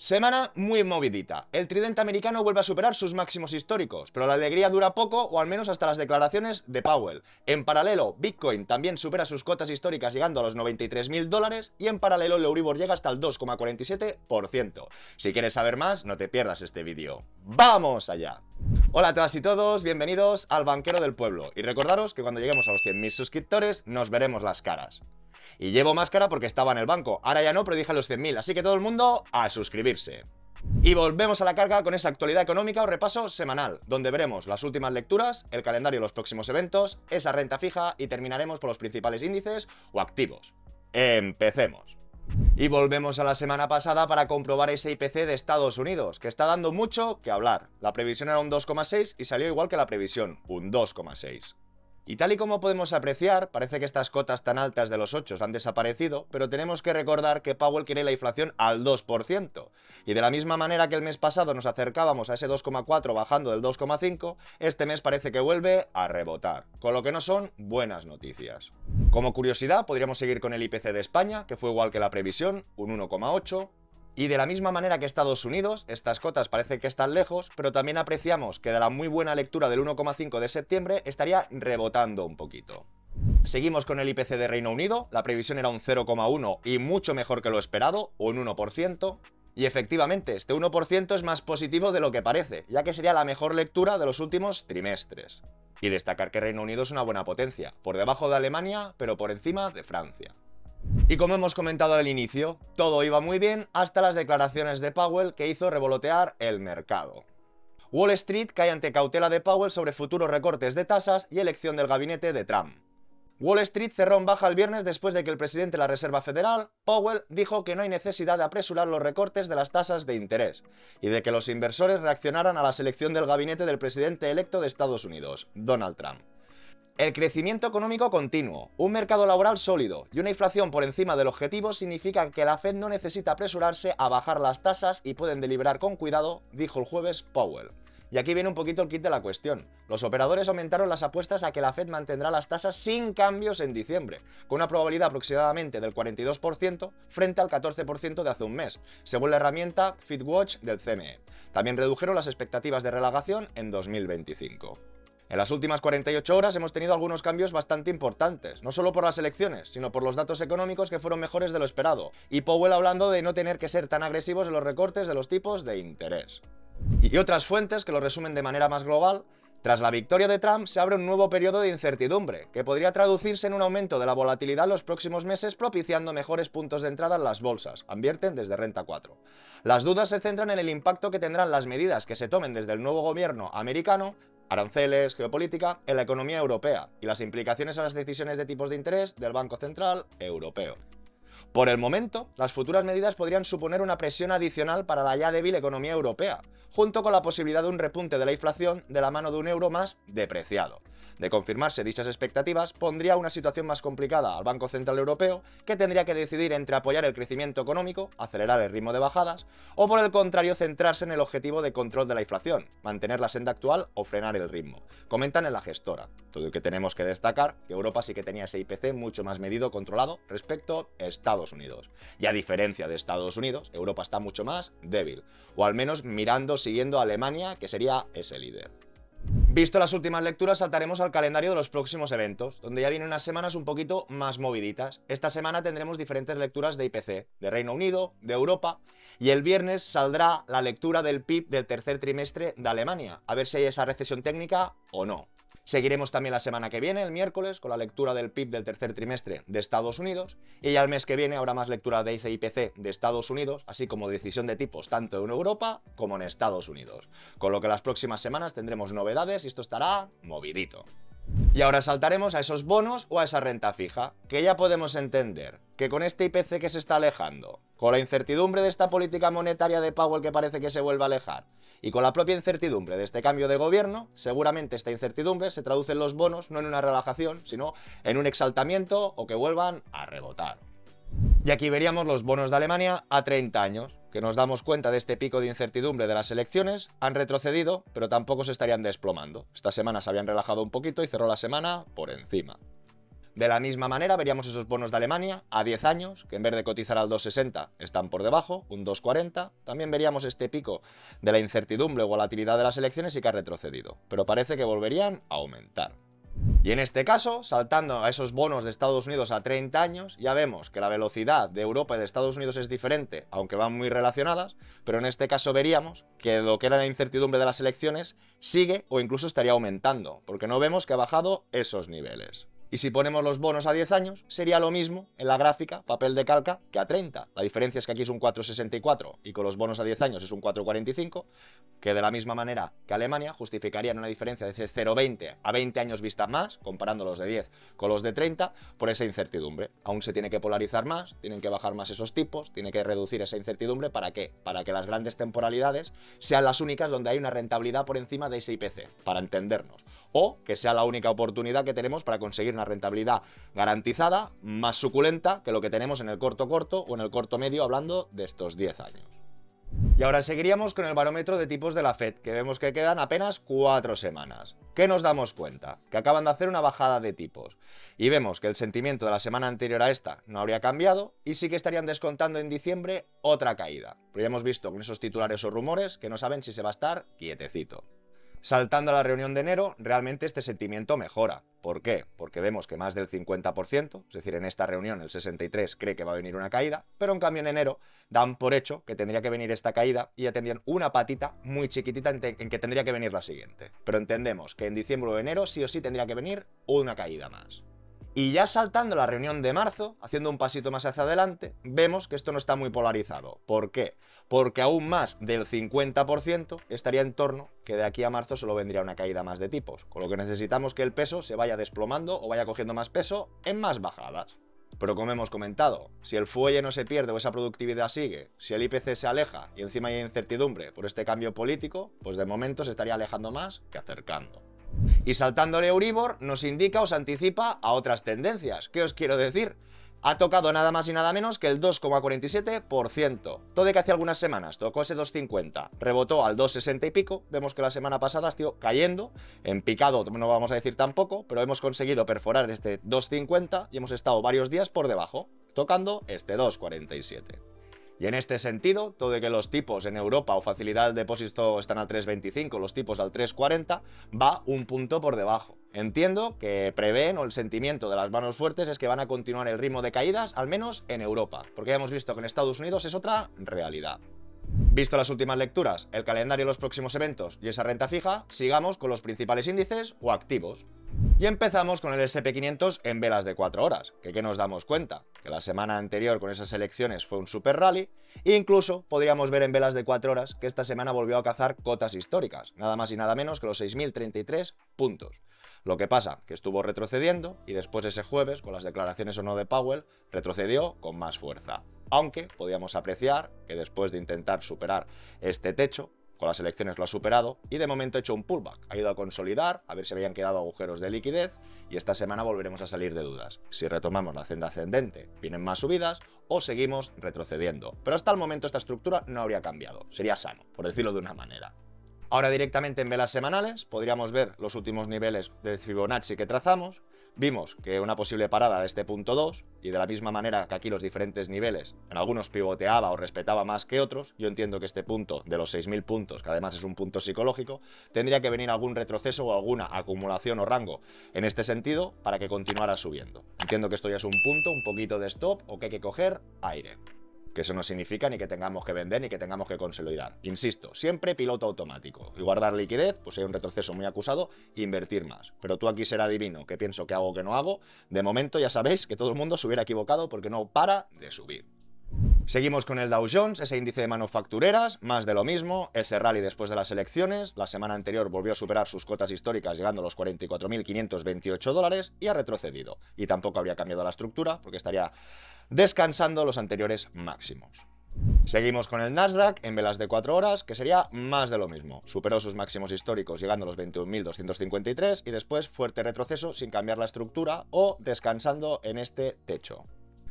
Semana muy movidita. El tridente americano vuelve a superar sus máximos históricos, pero la alegría dura poco, o al menos hasta las declaraciones de Powell. En paralelo, Bitcoin también supera sus cotas históricas llegando a los $93.000 y en paralelo el Euribor llega hasta el 2,47%. Si quieres saber más, no te pierdas este vídeo. ¡Vamos allá! Hola a todas y todos, bienvenidos al Banquero del Pueblo. Y recordaros que cuando lleguemos a los 100.000 suscriptores nos veremos las caras. Y llevo máscara porque estaba en el banco, ahora ya no, pero dije a los 100.000, así que todo el mundo a suscribirse. Y volvemos a la carga con esa actualidad económica o repaso semanal, donde veremos las últimas lecturas, el calendario de los próximos eventos, esa renta fija y terminaremos por los principales índices o activos. Empecemos. Y volvemos a la semana pasada para comprobar ese IPC de Estados Unidos, que está dando mucho que hablar. La previsión era un 2,6 y salió igual que la previsión, un 2,6. Y tal y como podemos apreciar, parece que estas cotas tan altas de los 8 han desaparecido, pero tenemos que recordar que Powell quiere la inflación al 2%. Y de la misma manera que el mes pasado nos acercábamos a ese 2,4 bajando del 2,5, este mes parece que vuelve a rebotar, con lo que no son buenas noticias. Como curiosidad, podríamos seguir con el IPC de España, que fue igual que la previsión, un 1,8. Y de la misma manera que Estados Unidos, estas cotas parece que están lejos, pero también apreciamos que de la muy buena lectura del 1,5 de septiembre estaría rebotando un poquito. Seguimos con el IPC de Reino Unido, la previsión era un 0,1 y mucho mejor que lo esperado, un 1%. Y efectivamente, este 1% es más positivo de lo que parece, ya que sería la mejor lectura de los últimos trimestres. Y destacar que Reino Unido es una buena potencia, por debajo de Alemania, pero por encima de Francia. Y como hemos comentado al inicio, todo iba muy bien hasta las declaraciones de Powell que hizo revolotear el mercado. Wall Street cae ante cautela de Powell sobre futuros recortes de tasas y elección del gabinete de Trump. Wall Street cerró en baja el viernes después de que el presidente de la Reserva Federal, Powell, dijo que no hay necesidad de apresurar los recortes de las tasas de interés y de que los inversores reaccionaran a la selección del gabinete del presidente electo de Estados Unidos, Donald Trump. El crecimiento económico continuo, un mercado laboral sólido y una inflación por encima del objetivo significa que la Fed no necesita apresurarse a bajar las tasas y pueden deliberar con cuidado, dijo el jueves Powell. Y aquí viene un poquito el kit de la cuestión. Los operadores aumentaron las apuestas a que la Fed mantendrá las tasas sin cambios en diciembre, con una probabilidad aproximadamente del 42% frente al 14% de hace un mes, según la herramienta FitWatch del CME. También redujeron las expectativas de relajación en 2025. En las últimas 48 horas hemos tenido algunos cambios bastante importantes, no solo por las elecciones, sino por los datos económicos que fueron mejores de lo esperado, y Powell hablando de no tener que ser tan agresivos en los recortes de los tipos de interés. Y otras fuentes que lo resumen de manera más global: tras la victoria de Trump se abre un nuevo periodo de incertidumbre, que podría traducirse en un aumento de la volatilidad en los próximos meses, propiciando mejores puntos de entrada en las bolsas, advierten desde Renta 4. Las dudas se centran en el impacto que tendrán las medidas que se tomen desde el nuevo gobierno americano, aranceles, geopolítica, en la economía europea y las implicaciones a las decisiones de tipos de interés del Banco Central Europeo. Por el momento, las futuras medidas podrían suponer una presión adicional para la ya débil economía europea, junto con la posibilidad de un repunte de la inflación de la mano de un euro más depreciado. De confirmarse dichas expectativas, pondría una situación más complicada al Banco Central Europeo, que tendría que decidir entre apoyar el crecimiento económico, acelerar el ritmo de bajadas, o por el contrario centrarse en el objetivo de control de la inflación, mantener la senda actual o frenar el ritmo. Comentan en la gestora. Todo lo que tenemos que destacar, que Europa sí que tenía ese IPC mucho más medido, controlado respecto a Estados Unidos. Y a diferencia de Estados Unidos, Europa está mucho más débil, o al menos siguiendo a Alemania, que sería ese líder. Visto las últimas lecturas, saltaremos al calendario de los próximos eventos, donde ya vienen unas semanas un poquito más moviditas. Esta semana tendremos diferentes lecturas de IPC, de Reino Unido, de Europa, y el viernes saldrá la lectura del PIB del tercer trimestre de Alemania, a ver si hay esa recesión técnica o no. Seguiremos también la semana que viene, el miércoles, con la lectura del PIB del tercer trimestre de Estados Unidos, y ya el mes que viene habrá más lectura de ese IPC de Estados Unidos, así como decisión de tipos tanto en Europa como en Estados Unidos. Con lo que las próximas semanas tendremos novedades y esto estará movidito. Y ahora saltaremos a esos bonos o a esa renta fija, que ya podemos entender que con este IPC que se está alejando, con la incertidumbre de esta política monetaria de Powell que parece que se vuelve a alejar, y con la propia incertidumbre de este cambio de gobierno, seguramente esta incertidumbre se traduce en los bonos no en una relajación, sino en un exaltamiento o que vuelvan a rebotar. Y aquí veríamos los bonos de Alemania a 30 años, que nos damos cuenta de este pico de incertidumbre de las elecciones, han retrocedido, pero tampoco se estarían desplomando. Esta semana se habían relajado un poquito y cerró la semana por encima. De la misma manera veríamos esos bonos de Alemania a 10 años, que en vez de cotizar al 2,60 están por debajo, un 2,40. También veríamos este pico de la incertidumbre o volatilidad de las elecciones y que ha retrocedido, pero parece que volverían a aumentar. Y en este caso, saltando a esos bonos de Estados Unidos a 30 años, ya vemos que la velocidad de Europa y de Estados Unidos es diferente, aunque van muy relacionadas, pero en este caso veríamos que lo que era la incertidumbre de las elecciones sigue o incluso estaría aumentando, porque no vemos que ha bajado esos niveles. Y si ponemos los bonos a 10 años, sería lo mismo en la gráfica, papel de calca, que a 30. La diferencia es que aquí es un 4,64 y con los bonos a 10 años es un 4,45, que de la misma manera que Alemania justificarían una diferencia de 0,20 a 20 años vista más, comparando los de 10 con los de 30, por esa incertidumbre. Aún se tiene que polarizar más, tienen que bajar más esos tipos, tiene que reducir esa incertidumbre. ¿Para qué? Para que las grandes temporalidades sean las únicas donde hay una rentabilidad por encima de ese IPC, para entendernos. O que sea la única oportunidad que tenemos para conseguir una rentabilidad garantizada, más suculenta que lo que tenemos en el corto o en el corto medio, hablando de estos 10 años. Y ahora seguiríamos con el barómetro de tipos de la Fed, que vemos que quedan apenas 4 semanas. ¿Qué nos damos cuenta? Que acaban de hacer una bajada de tipos. Y vemos que el sentimiento de la semana anterior a esta no habría cambiado y sí que estarían descontando en diciembre otra caída. Pero ya hemos visto con esos titulares o rumores que no saben si se va a estar quietecito. Saltando a la reunión de enero, realmente este sentimiento mejora. ¿Por qué? Porque vemos que más del 50%, es decir, en esta reunión el 63% cree que va a venir una caída, pero en cambio en enero dan por hecho que tendría que venir esta caída y ya tendrían una patita muy chiquitita en que tendría que venir la siguiente. Pero entendemos que en diciembre o enero sí o sí tendría que venir una caída más. Y ya saltando a la reunión de marzo, haciendo un pasito más hacia adelante, vemos que esto no está muy polarizado. ¿Por qué? Porque aún más del 50% estaría en torno que de aquí a marzo solo vendría una caída más de tipos, con lo que necesitamos que el peso se vaya desplomando o vaya cogiendo más peso en más bajadas. Pero como hemos comentado, si el fuelle no se pierde o esa productividad sigue, si el IPC se aleja y encima hay incertidumbre por este cambio político, pues de momento se estaría alejando más que acercando. Y saltando el Euribor nos indica o se anticipa a otras tendencias. ¿Qué os quiero decir? Ha tocado nada más y nada menos que el 2,47%. Todo de que hace algunas semanas tocó ese 2,50, rebotó al 2,60 y pico. Vemos que la semana pasada estuvo cayendo, en picado no vamos a decir tampoco, pero hemos conseguido perforar este 2,50 y hemos estado varios días por debajo, tocando este 2,47. Y en este sentido, todo de que los tipos en Europa o facilidad del depósito están al 3,25, los tipos al 3,40, va un punto por debajo. Entiendo que prevén o el sentimiento de las manos fuertes es que van a continuar el ritmo de caídas, al menos en Europa, porque ya hemos visto que en Estados Unidos es otra realidad. Visto las últimas lecturas, el calendario de los próximos eventos y esa renta fija, sigamos con los principales índices o activos. Y empezamos con el S&P 500 en velas de 4 horas, que ¿qué nos damos cuenta? Que la semana anterior con esas elecciones fue un super rally, e incluso podríamos ver en velas de 4 horas que esta semana volvió a cazar cotas históricas, nada más y nada menos que los 6.033 puntos. Lo que pasa, que estuvo retrocediendo y después ese jueves, con las declaraciones o no de Powell, retrocedió con más fuerza. Aunque podíamos apreciar que después de intentar superar este techo, con las elecciones lo ha superado y de momento ha hecho un pullback, ha ido a consolidar, a ver si habían quedado agujeros de liquidez y esta semana volveremos a salir de dudas. Si retomamos la senda ascendente, vienen más subidas o seguimos retrocediendo. Pero hasta el momento esta estructura no habría cambiado, sería sano, por decirlo de una manera. Ahora directamente en velas semanales podríamos ver los últimos niveles de Fibonacci que trazamos. Vimos que una posible parada de este punto 2 y de la misma manera que aquí los diferentes niveles en algunos pivoteaba o respetaba más que otros, yo entiendo que este punto de los 6.000 puntos, que además es un punto psicológico, tendría que venir algún retroceso o alguna acumulación o rango en este sentido para que continuara subiendo. Entiendo que esto ya es un punto, un poquito de stop o que hay que coger aire. Que eso no significa ni que tengamos que vender ni que tengamos que consolidar. Insisto, siempre piloto automático. Y guardar liquidez, pues hay un retroceso muy acusado, invertir más. Pero tú aquí será divino, que pienso que hago o que no hago. De momento ya sabéis que todo el mundo se hubiera equivocado porque no para de subir. Seguimos con el Dow Jones, ese índice de manufactureras, más de lo mismo, ese rally después de las elecciones, la semana anterior volvió a superar sus cotas históricas llegando a los 44.528 dólares y ha retrocedido. Y tampoco habría cambiado la estructura porque estaría descansando los anteriores máximos. Seguimos con el Nasdaq en velas de 4 horas, que sería más de lo mismo. Superó sus máximos históricos llegando a los 21.253 y después fuerte retroceso sin cambiar la estructura o descansando en este techo.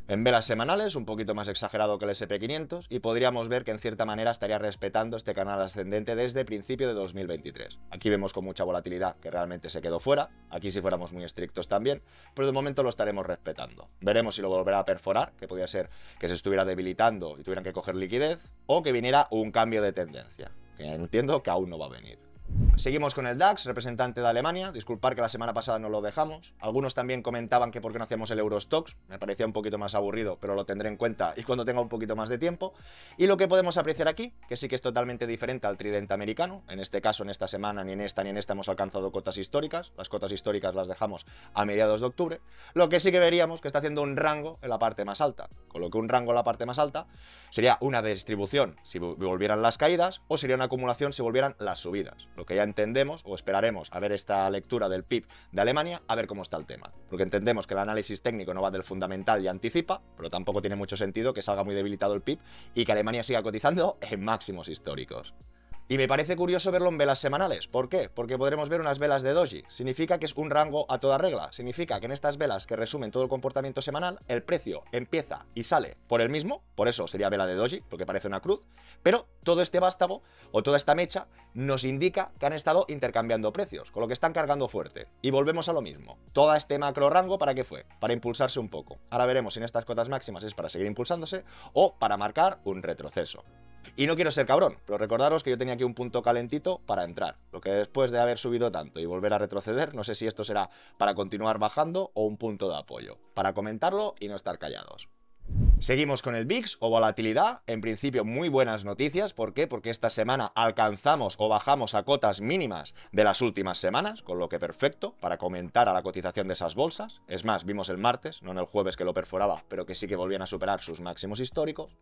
En velas semanales, un poquito más exagerado que el SP500 y podríamos ver que en cierta manera estaría respetando este canal ascendente desde principio de 2023. Aquí vemos con mucha volatilidad que realmente se quedó fuera, aquí si fuéramos muy estrictos también, pero de momento lo estaremos respetando. Veremos si lo volverá a perforar, que podría ser que se estuviera debilitando y tuvieran que coger liquidez, o que viniera un cambio de tendencia, que entiendo que aún no va a venir. Seguimos con el DAX, representante de Alemania. Disculpar que la semana pasada no lo dejamos. Algunos también comentaban que por qué no hacíamos el Eurostoxx. Me parecía un poquito más aburrido, pero lo tendré en cuenta y cuando tenga un poquito más de tiempo. Y lo que podemos apreciar aquí, que sí que es totalmente diferente al tridente americano. En este caso, en esta semana, ni en esta hemos alcanzado cotas históricas. Las cotas históricas las dejamos a mediados de octubre. Lo que sí que veríamos que está haciendo un rango en la parte más alta. Con lo que un rango en la parte más alta sería una distribución si volvieran las caídas o sería una acumulación si volvieran las subidas. Lo que ya entendemos o esperaremos a ver esta lectura del PIB de Alemania a ver cómo está el tema. Porque entendemos que el análisis técnico no va del fundamental y anticipa, pero tampoco tiene mucho sentido que salga muy debilitado el PIB y que Alemania siga cotizando en máximos históricos. Y me parece curioso verlo en velas semanales. ¿Por qué? Porque podremos ver unas velas de doji. Significa que es un rango a toda regla. Significa que en estas velas que resumen todo el comportamiento semanal, el precio empieza y sale por el mismo, por eso sería vela de doji, porque parece una cruz, pero todo este vástago o toda esta mecha nos indica que han estado intercambiando precios, con lo que están cargando fuerte. Y volvemos a lo mismo. Todo este macro rango, ¿para qué fue? Para impulsarse un poco. Ahora veremos si en estas cotas máximas es para seguir impulsándose o para marcar un retroceso. Y no quiero ser cabrón, pero recordaros que yo tenía aquí un punto calentito para entrar. Lo que después de haber subido tanto y volver a retroceder, no sé si esto será para continuar bajando o un punto de apoyo. Para comentarlo y no estar callados. Seguimos con el VIX o volatilidad. En principio muy buenas noticias. ¿Por qué? Porque esta semana alcanzamos o bajamos a cotas mínimas de las últimas semanas, con lo que perfecto para comentar a la cotización de esas bolsas. Es más, vimos el martes, no en el jueves que lo perforaba, pero que sí que volvían a superar sus máximos históricos.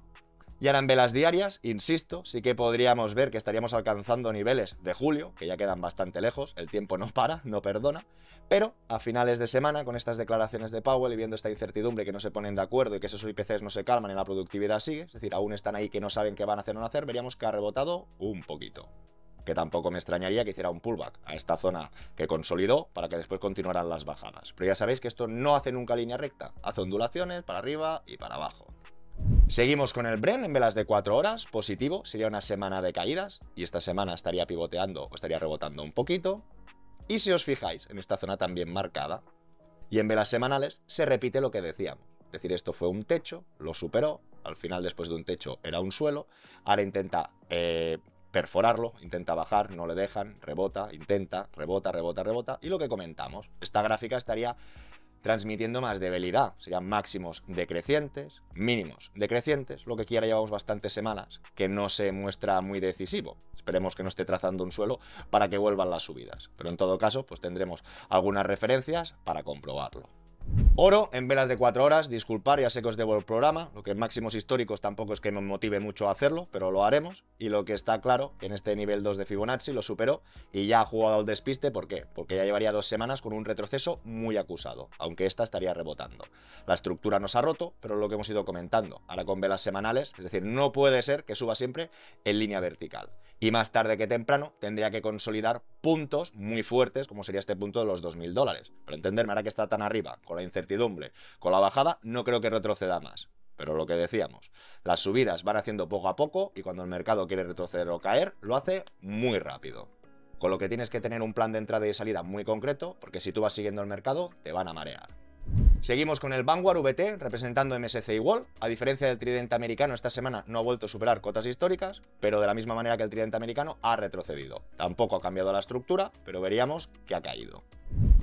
Y ahora en velas diarias, insisto, sí que podríamos ver que estaríamos alcanzando niveles de julio, que ya quedan bastante lejos, el tiempo no para, no perdona, pero a finales de semana, con estas declaraciones de Powell y viendo esta incertidumbre que no se ponen de acuerdo y que esos IPCs no se calman y la productividad sigue, es decir, aún están ahí que no saben qué van a hacer o no hacer, veríamos que ha rebotado un poquito. Que tampoco me extrañaría que hiciera un pullback a esta zona que consolidó para que después continuaran las bajadas. Pero ya sabéis que esto no hace nunca línea recta, hace ondulaciones para arriba y para abajo. Seguimos con el Bren en velas de 4 horas, positivo, sería una semana de caídas y esta semana estaría pivoteando o estaría rebotando un poquito. Y si os fijáis en esta zona también marcada y en velas semanales se repite lo que decíamos, es decir, esto fue un techo, lo superó, al final después de un techo era un suelo, ahora intenta perforarlo, intenta bajar, no le dejan, rebota, intenta, rebota, rebota, rebota y lo que comentamos, esta gráfica estaría transmitiendo más debilidad, serían máximos decrecientes, mínimos decrecientes, lo que aquí ahora llevamos bastantes semanas, que no se muestra muy decisivo. Esperemos que no esté trazando un suelo para que vuelvan las subidas, pero en todo caso pues tendremos algunas referencias para comprobarlo. Oro en velas de 4 horas, disculpar, ya sé que os debo el programa, lo que en máximos históricos tampoco es que me motive mucho a hacerlo, pero lo haremos, y lo que está claro, que en este nivel 2 de Fibonacci lo superó y ya ha jugado al despiste, ¿por qué? Porque ya llevaría 2 semanas con un retroceso muy acusado, aunque esta estaría rebotando. La estructura nos ha roto, pero lo que hemos ido comentando, ahora con velas semanales, es decir, no puede ser que suba siempre en línea vertical. Y más tarde que temprano tendría que consolidar puntos muy fuertes, como sería este punto de los $2.000. Pero entenderme, ahora que está tan arriba, con la incertidumbre, con la bajada, no creo que retroceda más. Pero lo que decíamos, las subidas van haciendo poco a poco y cuando el mercado quiere retroceder o caer, lo hace muy rápido. Con lo que tienes que tener un plan de entrada y salida muy concreto, porque si tú vas siguiendo el mercado, te van a marear. Seguimos con el Vanguard VT representando MSCI World. A diferencia del tridente americano, esta semana no ha vuelto a superar cotas históricas, pero de la misma manera que el tridente americano ha retrocedido. Tampoco ha cambiado la estructura, pero veríamos que ha caído.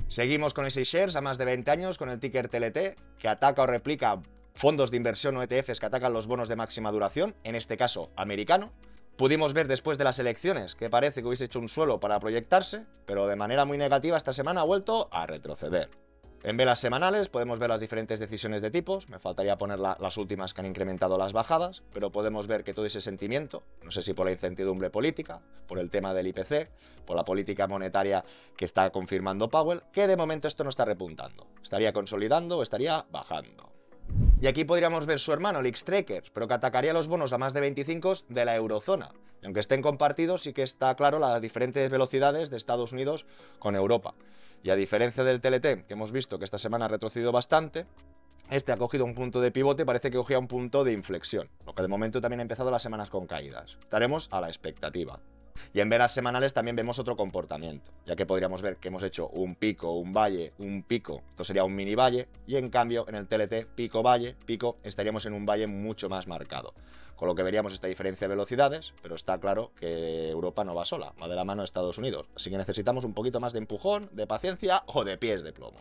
Seguimos con ese shares a más de 20 años con el ticker TLT, que ataca o replica fondos de inversión o ETFs que atacan los bonos de máxima duración, en este caso americano. Pudimos ver después de las elecciones que parece que hubiese hecho un suelo para proyectarse, pero de manera muy negativa esta semana ha vuelto a retroceder. En velas semanales podemos ver las diferentes decisiones de tipos, me faltaría poner las últimas que han incrementado las bajadas, pero podemos ver que todo ese sentimiento, no sé si por la incertidumbre política, por el tema del IPC, por la política monetaria que está confirmando Powell, que de momento esto no está repuntando, estaría consolidando o estaría bajando. Y aquí podríamos ver su hermano, el X-Trackers, pero que atacaría los bonos a más de 25 de la eurozona. Y aunque estén compartidos, sí que está claro las diferentes velocidades de Estados Unidos con Europa. Y a diferencia del TLT, que hemos visto que esta semana ha retrocedido bastante, Este ha cogido un punto de pivote, parece que cogía un punto de inflexión, lo que de momento también ha empezado las semanas con caídas. Estaremos a la expectativa. Y en velas semanales también vemos otro comportamiento, ya que podríamos ver que hemos hecho un pico, un valle, un pico, esto sería un mini valle, y en cambio en el TLT pico-valle, pico, estaríamos en un valle mucho más marcado. Con lo que veríamos esta diferencia de velocidades, pero está claro que Europa no va sola, va de la mano de Estados Unidos, así que necesitamos un poquito más de empujón, de paciencia o de pies de plomo.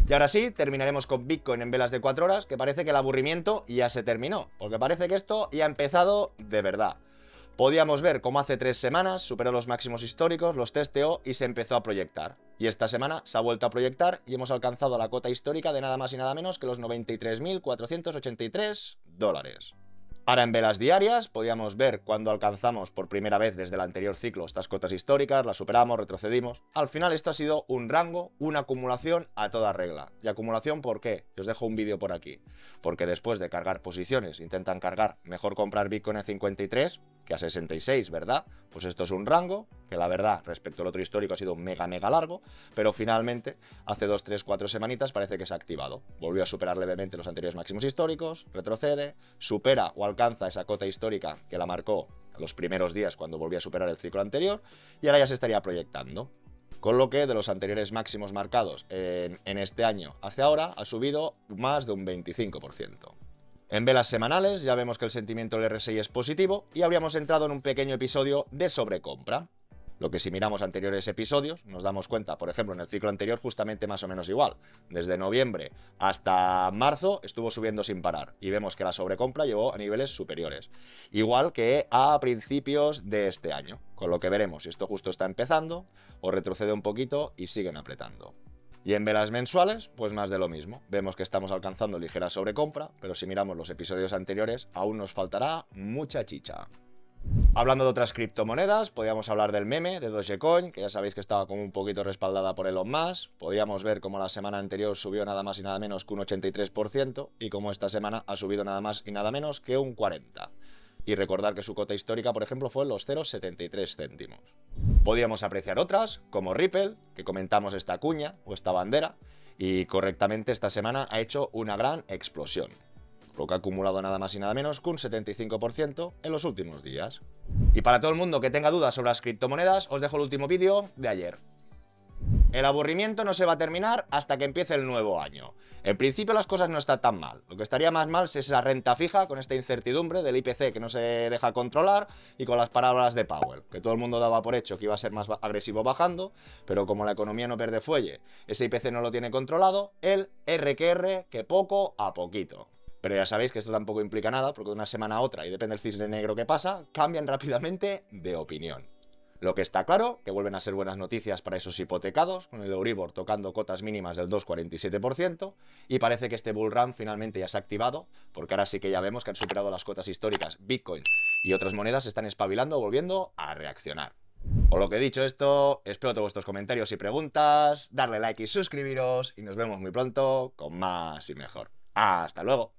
Y ahora sí, terminaremos con Bitcoin en velas de 4 horas, que parece que el aburrimiento ya se terminó, porque parece que esto ya ha empezado de verdad. Podíamos ver cómo hace 3 semanas superó los máximos históricos, los testeó y se empezó a proyectar. Y esta semana se ha vuelto a proyectar y hemos alcanzado la cota histórica de nada más y nada menos que los 93.483 dólares. Ahora en velas diarias podíamos ver cuando alcanzamos por primera vez desde el anterior ciclo estas cotas históricas, las superamos, retrocedimos. Al final esto ha sido un rango, una acumulación a toda regla. ¿Y acumulación por qué? Os dejo un vídeo por aquí. Porque después de cargar posiciones, intentan cargar, mejor comprar Bitcoin a 53 que a 66, ¿verdad? Pues esto es un rango, que la verdad respecto al otro histórico ha sido mega largo, pero finalmente hace 2, 3, 4 semanitas parece que se ha activado. Volvió a superar levemente los anteriores máximos históricos, retrocede, supera o alcanza esa cota histórica que la marcó los primeros días cuando volvió a superar el ciclo anterior, y ahora ya se estaría proyectando. Con lo que de los anteriores máximos marcados en este año hacia ahora ha subido más de un 25%. En velas semanales ya vemos que el sentimiento del RSI es positivo y habríamos entrado en un pequeño episodio de sobrecompra. Lo que si miramos anteriores episodios nos damos cuenta, por ejemplo, en el ciclo anterior justamente más o menos igual. Desde noviembre hasta marzo estuvo subiendo sin parar y vemos que la sobrecompra llegó a niveles superiores. Igual que a principios de este año, con lo que veremos si esto justo está empezando o retrocede un poquito y siguen apretando. Y en velas mensuales, pues más de lo mismo. Vemos que estamos alcanzando ligera sobrecompra, pero si miramos los episodios anteriores, aún nos faltará mucha chicha. Hablando de otras criptomonedas, podríamos hablar del meme de Dogecoin, que ya sabéis que estaba como un poquito respaldada por Elon Musk. Podríamos ver cómo la semana anterior subió nada más y nada menos que un 83% y cómo esta semana ha subido nada más y nada menos que un 40%. Y recordar que su cota histórica, por ejemplo, fue en los 0,73 céntimos. Podríamos apreciar otras, como Ripple, que comentamos esta cuña o esta bandera, y correctamente esta semana ha hecho una gran explosión, lo que ha acumulado nada más y nada menos que un 75% en los últimos días. Y para todo el mundo que tenga dudas sobre las criptomonedas, os dejo el último vídeo de ayer. El aburrimiento no se va a terminar hasta que empiece el nuevo año. En principio las cosas no están tan mal. Lo que estaría más mal es esa renta fija con esta incertidumbre del IPC que no se deja controlar y con las palabras de Powell, que todo el mundo daba por hecho que iba a ser más agresivo bajando, pero como la economía no pierde fuelle, ese IPC no lo tiene controlado, el R que poco a poquito. Pero ya sabéis que esto tampoco implica nada, porque de una semana a otra, y depende del cisne negro que pasa, cambian rápidamente de opinión. Lo que está claro, que vuelven a ser buenas noticias para esos hipotecados, con el Euribor tocando cotas mínimas del 2,47%, y parece que este bull run finalmente ya se ha activado, porque ahora sí que ya vemos que han superado las cotas históricas. Bitcoin y otras monedas están espabilando, volviendo a reaccionar. Por lo que he dicho esto, espero todos vuestros comentarios y preguntas, darle like y suscribiros, y nos vemos muy pronto con más y mejor. ¡Hasta luego!